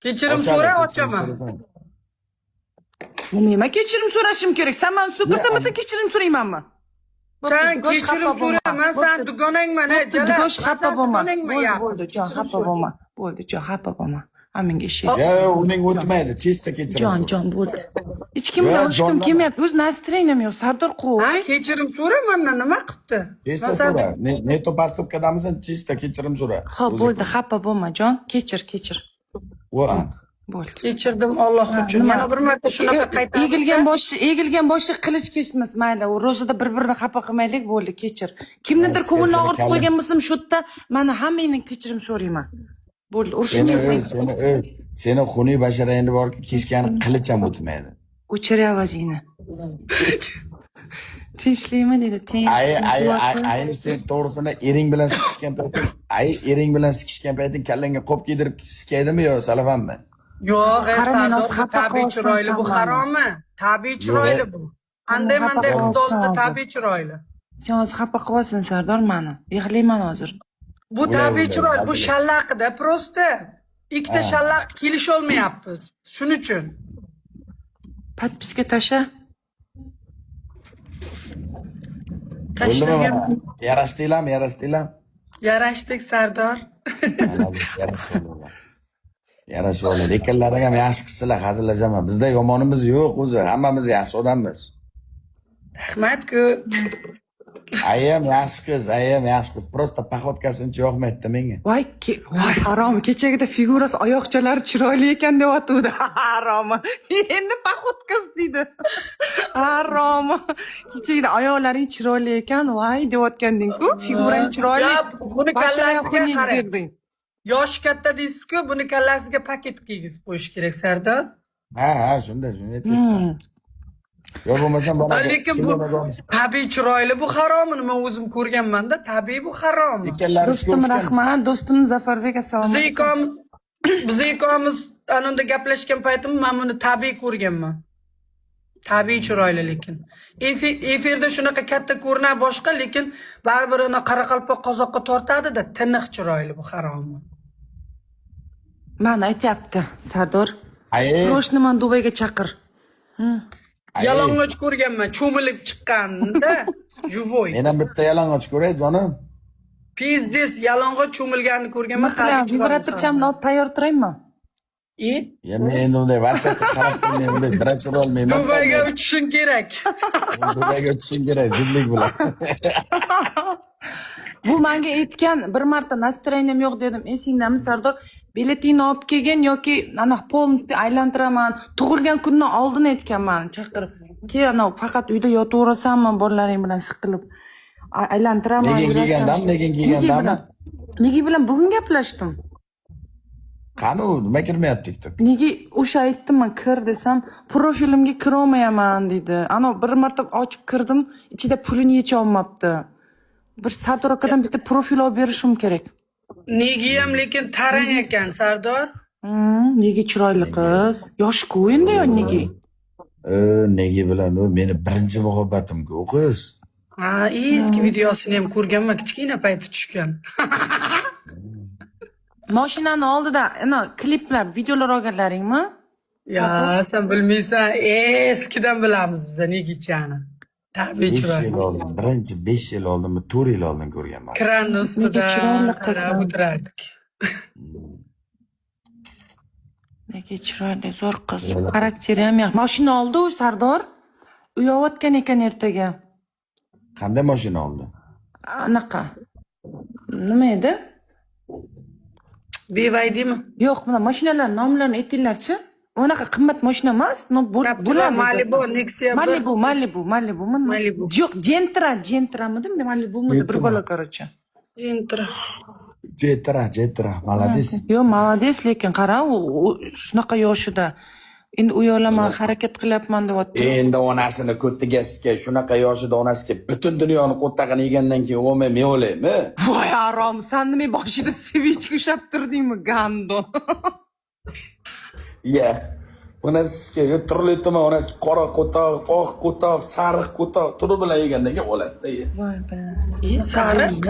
Kechirim so'ra, ochaman. Nima kechirim so'rashim kerak? Sen meni so'kasamasa kechirim so'raymanmi? Sen kechirim so'ra, men sen dugonangman, Jalal. Dugosh xafa bo'lma. Bo'ldi, jon, xafa bo'lma. Bo'ldi, jon, xafa bo'lma. Aminga ishlaydi. Ya uning o'tmaydi, chista kechirim. Jon, bo'ldi. Hech kim bilan urushgim kelmayapti. O'z настроением yo'q. Sardor qo'y. Kechirim so'ra, mendan nima qilibdi? Chista so'ra. Neto postupkadamisan, chista kechirim so'ra. Xo'p, bo'ldi, xafa bo'lma, jon. Kechir. Bo'ldi. Kechirdim Alloh uchun. Yana bir marta shunaqa qaytarib. Egilgan boshi qilich kesmas, mayli. U ro'zada bir-birini xafa qilmaylik, bo'ldi, kechir. Kimnidir ko'nglini og'ritib qo'ygan bo'lsam, shu yerda mana hammangdan kechirim so'rayman. Bo'ldi, urushga seni xuniy basharangni borki, kesgani qilich ham o'tmaydi. O'chir avazingni. Tinchlikmi dedi. Ay sen to'g'risini ering bilan sikishgan payting kallangga qop kiydirib sikaydimi yo salafanmi? Yo'q, Sardor, tabiiy chiroyli bu harommi? Tabiiy chiroyli bu. Anday-manday qiz oldida tabiiy chiroyli. Sen hozir xafa qilyapsan, Sardor, meni. Yig'layman hozir. Bu tabiiy chiroyli, bu shallaqida prosta. Ikkita shallaq kelisholmayapmiz. Shuning uchun. Podpiska tasha. Yarashdinglarmi? Yarashdik, Sardor. Yarashib oldi. Lekinlaring ham yaxshi qilsalar, hazillashaman. Bizda yomonimiz yo'q o'zi, hammamiz yaxshi odammiz. Rahmat-ku. Ayam yaxshi qiz. Prosta paxotkasi uncha yoqmaydi menga. Voy, harom. Kechagida figurasi, oyoqchalari chiroyli ekan deyotdi. Harom. Endi paxotkas deydi. Harom. Kechagida oyoqlaring chiroyli ekan, voy deyotganding-ku. Figurang chiroyli. Buni kallasiga qarang. Yosh katta deysiz-ku, buni kallasiga paket kiygizib qo'yish kerak, Sardor. Ha, shunday. Yo bo'lmasam bana. Lekin bu tabiiy chiroyli, bu harom. Men o'zim ko'rganman-da, tabiiy bu harom. Do'stim rahmat, do'stim Zafarbek assalomu alaykum. Biz ikkomiz anunda gaplashgan paytim men buni tabiiy ko'rganman. Tabiiy chiroyli lekin. Efirda shunaqa katta ko'rinar boshqa, lekin baribir uni Qoraqalpoq qozoqqa tortadi-da, tiniq chiroyli bu harommi? Mana aytayapti, Sardor. Roshni men Dubayga chaqir. Yalang'och ko'rganman, cho'milib chiqqanda, juvoy. Men ham bitta yalang'och ko'ray, jonim. Pizdes yalang'och cho'milganini ko'rganman. Vibratorchamni olib tayyor turaymi? Ya men endi unday WhatsAppga qarab turmayman, unday direkt so'ra olmayman. Dubayga uchishing kerak. Dubayga uchishing kerak, zudlik bilan. Bu menga aytgan bir marta настроением yo'q dedim. Esingdami, Sardor? Biletingni olib kelgin yoki ana polностью aylantiraman. Tug'ilgan kundan oldin aytganman, chaqirib. Keyin ana faqat uyda yotaverasanmi bolalaring bilan siqilib. Aylantiraman. Negin kelgandami? Nega bilan bugun gaplashdim. Qani u nima kirmayapti TikTok? Nega o'sha aytdim, kir desam, profilimga kira olmayman dedi. Ana bir marta ochib kirdim, ichida pulini yecha olmabdi. Bir Sardor akadan bitta profil olib berishim kerak. Nega ham lekin tarang ekan, Sardor. Nega chiroyli qiz. Yosh-ku endi yo nega? Nega bilan u meni birinchi muhabbatim-ku u qiz. Ha, eski videosini ham ko'rganman, kichkina payti tushgan. Mashinani oldida ana kliplar, videolar olganlaringmi? Ya, sen bilmaysan, eskidan bilamiz biz negachani. Tabiiy chiroyli. Birinchi 5 yil oldinmi, 4 yil oldin ko'rganman. Kranni ustida chiroyli qiz o'tirardik. Nega chiroyli, zo'r qiz. Xarakteri ham yaxshi. Mashina oldi u Sardor. Uyayotgan ekan ertaga. Qanday mashina oldi? Anaqa. Nima edi? BYDmi? Yo'q, mana mashinalar nomlarini aytinglarchi. Unaqa qimmat mashina emas, bo'ladi. Malibu, Nexia. Malibu. Yo'q, Gentra'midi? Malibumidi? Bir bola короче. Gentra, молодец. Yo'q, молодец, lekin qara, u shunaqa yoshida. Endi u yo'laman harakat qilyapman deyapti. Endi onasini ko'tiga siska, shunaqa yoshida onasiga butun dunyoni qo'ttag'ini yegandan keyin o'lmay men o'laymi? Voy harom, sen nima boshida sevichka ushlab turdingmi, gando? Ya. Onasiga turli tuman onasiga qora qo'toq, oq qo'toq, sariq qo'toq turib bilan yegandan keyin o'ladida. Voy be. Sariq?